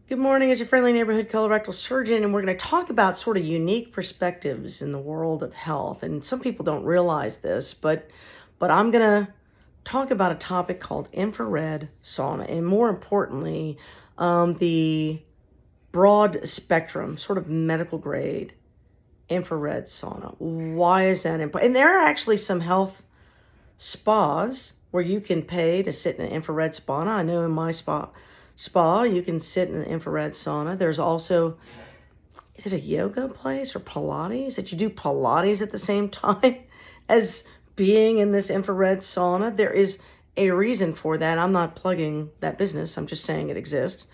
Good morning, it's your friendly neighborhood colorectal surgeon, and we're going to talk about sort of unique perspectives in the world of health. And some people don't realize this, but I'm going to talk about a topic called infrared sauna, and more importantly, the broad spectrum, sort of medical grade infrared sauna. Why is that important? And there are actually some health spas where you can pay to sit in an infrared sauna. I know in my spa you can sit in an infrared sauna. There's also, is it a yoga place or Pilates, that you do Pilates at the same time as being in this infrared sauna? There is a reason for that. I'm not plugging that business. I'm just saying it exists.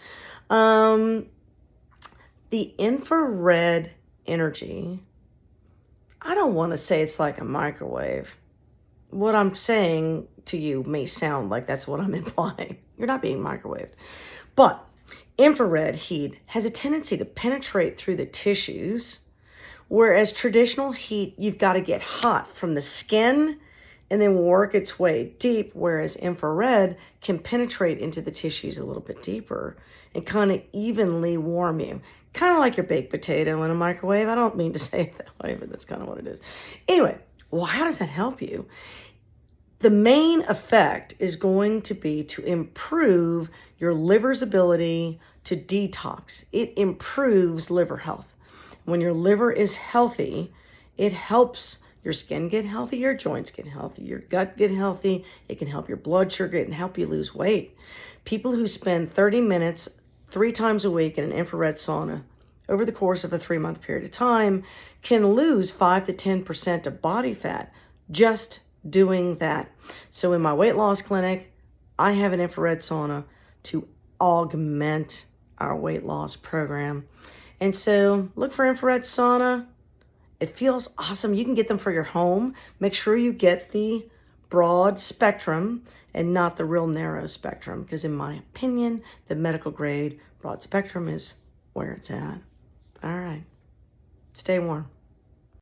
The infrared energy, I don't want to say it's like a microwave. What I'm saying to you may sound like that's what I'm implying. You're not being microwaved. But infrared heat has a tendency to penetrate through the tissues, whereas traditional heat, you've got to get hot from the skin and then work its way deep, whereas infrared can penetrate into the tissues a little bit deeper and kind of evenly warm you. Kind of like your baked potato in a microwave. I don't mean to say it that way, but that's kind of what it is. Anyway, well, how does that help you? The main effect is going to be to improve your liver's ability to detox. It improves liver health. When your liver is healthy, it helps your skin get healthy, your joints get healthy, your gut get healthy. It can help your blood sugar and help you lose weight. People who spend 30 minutes 3 times a week in an infrared sauna over the course of a 3-month period of time can lose 5 to 10% of body fat just doing that. So in my weight loss clinic, I have an infrared sauna to augment our weight loss program. And so look for infrared sauna. It feels awesome. You can get them for your home. Make sure you get the broad spectrum and not the real narrow spectrum, because in my opinion, the medical grade broad spectrum is where it's at. All right. Stay warm.